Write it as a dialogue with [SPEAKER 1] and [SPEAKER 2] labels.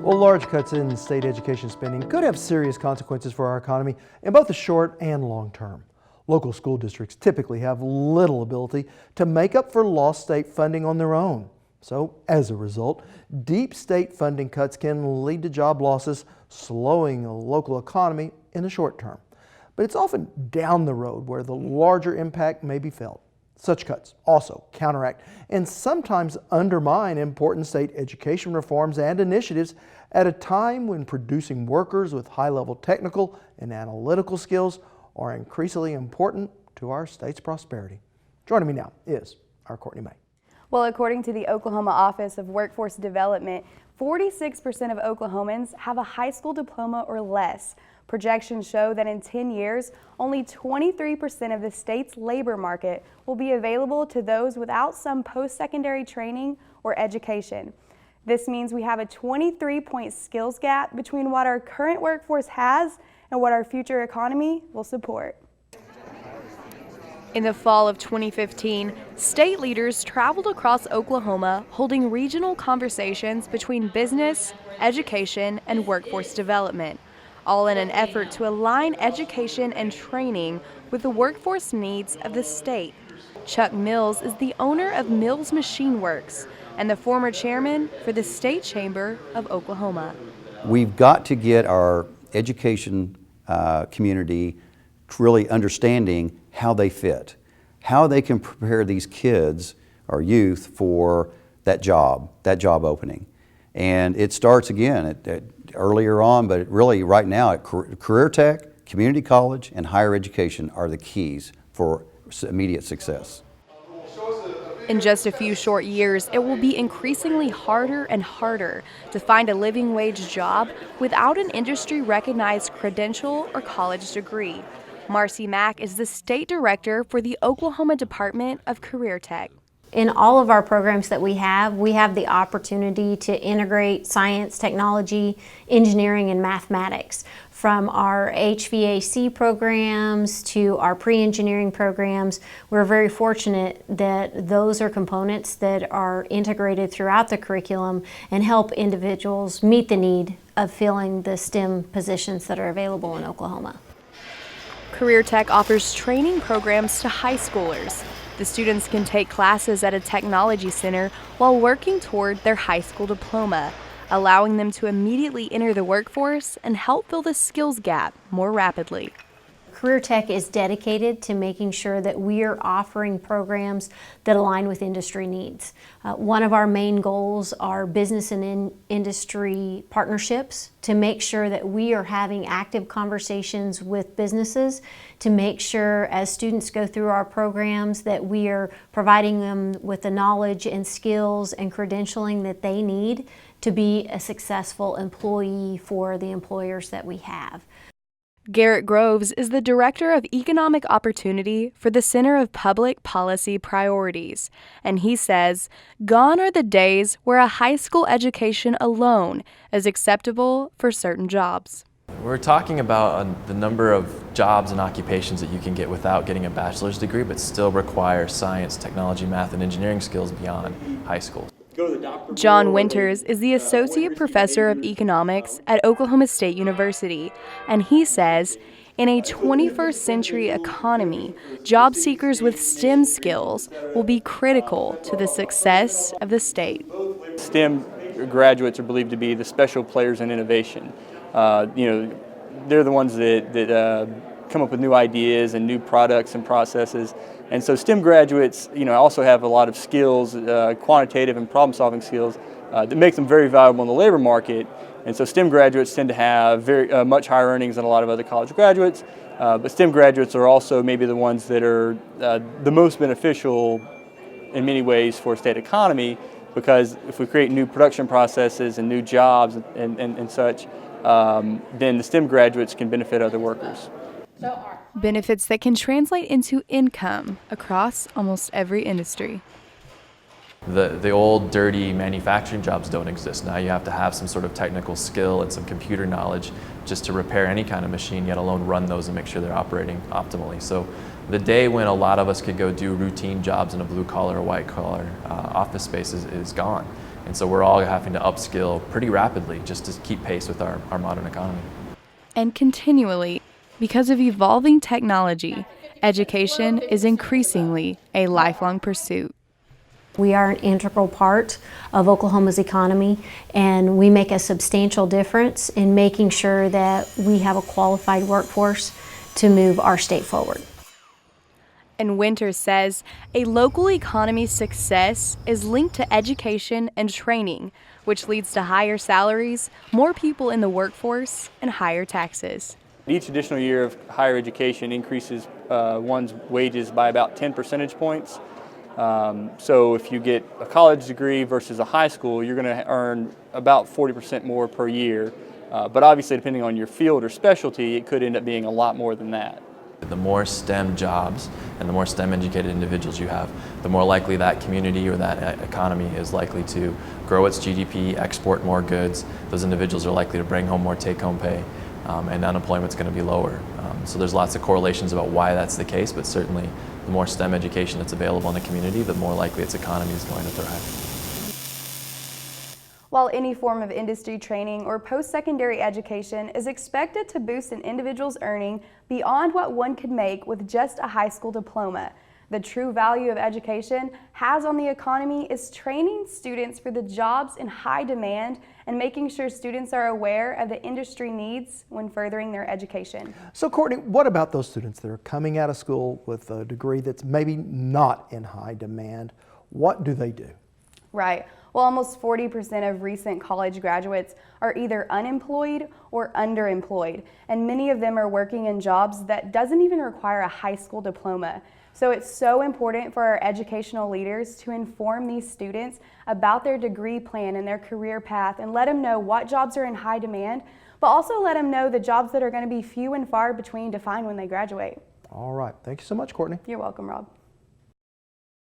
[SPEAKER 1] Well, large cuts in state education spending could have serious consequences for our economy in both the short and long term. Local school districts typically have little ability to make up for lost state funding on their own. So, as a result, deep state funding cuts can lead to job losses, slowing a local economy in the short term. But it's often down the road where the larger impact may be felt. Such cuts also counteract and sometimes undermine important state education reforms and initiatives at a time when producing workers with high-level technical and analytical skills are increasingly important to our state's prosperity. Joining me now is our Courtney May.
[SPEAKER 2] Well, according to the Oklahoma Office of Workforce Development, 46% of Oklahomans have a high school diploma or less. Projections show that in 10 years, only 23% of the state's labor market will be available to those without some post-secondary training or education. This means we have a 23-point skills gap between what our current workforce has and what our future economy will support. In the fall of 2015, state leaders traveled across Oklahoma holding regional conversations between business, education, and workforce development, all in an effort to align education and training with the workforce needs of the state. Chuck Mills is the owner of Mills Machine Works and the former chairman for the State Chamber of Oklahoma.
[SPEAKER 3] We've got to get our education community really understanding how they fit, how they can prepare these kids or youth for that job opening. And it starts again earlier on, but really right now at career tech, community college, and higher education are the keys for immediate success.
[SPEAKER 2] In just a few short years, it will be increasingly harder and harder to find a living wage job without an industry-recognized credential or college degree. Marcy Mack is the state director for the Oklahoma Department of Career Tech.
[SPEAKER 4] In all of our programs that we have the opportunity to integrate science, technology, engineering, and mathematics. From our HVAC programs to our pre-engineering programs, we're very fortunate that those are components that are integrated throughout the curriculum and help individuals meet the need of filling the STEM positions that are available in Oklahoma.
[SPEAKER 2] Career Tech offers training programs to high schoolers. The students can take classes at a technology center while working toward their high school diploma, allowing them to immediately enter the workforce and help fill the skills gap more rapidly.
[SPEAKER 4] Career Tech is dedicated to making sure that we are offering programs that align with industry needs. One of our main goals are business and industry partnerships to make sure that we are having active conversations with businesses to make sure as students go through our programs that we are providing them with the knowledge and skills and credentialing that they need to be a successful employee for the employers that we have.
[SPEAKER 2] Garrett Groves is the Director of Economic Opportunity for the Center of Public Policy Priorities, and he says, gone are the days where a high school education alone is acceptable for certain jobs.
[SPEAKER 5] We're talking about the number of jobs and occupations that you can get without getting a bachelor's degree, but still require science, technology, math, and engineering skills beyond high school.
[SPEAKER 2] John Winters is the Associate Professor of Economics at Oklahoma State University, and he says, in a 21st century economy, job seekers with STEM skills will be critical to the success of the state.
[SPEAKER 6] STEM graduates are believed to be the special players in innovation. They're the ones that come up with new ideas and new products and processes. And so STEM graduates, also have a lot of skills, quantitative and problem-solving skills that makes them very valuable in the labor market. And so STEM graduates tend to have very much higher earnings than a lot of other college graduates. But STEM graduates are also maybe the ones that are the most beneficial in many ways for a state economy, because if we create new production processes and new jobs and such, then the STEM graduates can benefit other workers.
[SPEAKER 2] Benefits that can translate into income across almost every industry.
[SPEAKER 5] The old dirty manufacturing jobs don't exist. Now you have to have some sort of technical skill and some computer knowledge just to repair any kind of machine, yet alone run those and make sure they're operating optimally. So The day when a lot of us could go do routine jobs in a blue collar or white collar office space is gone. And so we're all having to upskill pretty rapidly just to keep pace with our modern economy.
[SPEAKER 2] And continually, because of evolving technology, education is increasingly a lifelong pursuit.
[SPEAKER 4] We are an integral part of Oklahoma's economy, and we make a substantial difference in making sure that we have a qualified workforce to move our state forward.
[SPEAKER 2] And Winters says a local economy's success is linked to education and training, which leads to higher salaries, more people in the workforce, and higher taxes.
[SPEAKER 6] Each additional year of higher education increases one's wages by about 10 percentage points. So if you get a college degree versus a high school, you're going to earn about 40% more per year. But obviously, depending on your field or specialty, it could end up being a lot more than that.
[SPEAKER 5] The more STEM jobs and the more STEM educated individuals you have, the more likely that community or that economy is likely to grow its GDP, export more goods. Those individuals are likely to bring home more take-home pay, and unemployment's going to be lower. So there's lots of correlations about why that's the case, but certainly the more STEM education that's available in the community, the more likely its economy is going to thrive.
[SPEAKER 2] While any form of industry training or post-secondary education is expected to boost an individual's earning beyond what one could make with just a high school diploma, the true value of education has on the economy is training students for the jobs in high demand and making sure students are aware of the industry needs when furthering their education.
[SPEAKER 1] So Courtney, what about those students that are coming out of school with a degree that's maybe not in high demand? What do they do?
[SPEAKER 2] Right. Well, almost 40% of recent college graduates are either unemployed or underemployed, and many of them are working in jobs that doesn't even require a high school diploma. So it's so important for our educational leaders to inform these students about their degree plan and their career path and let them know what jobs are in high demand, but also let them know the jobs that are going to be few and far between to find when they graduate.
[SPEAKER 1] All right. Thank you so much, Courtney.
[SPEAKER 2] You're welcome, Rob.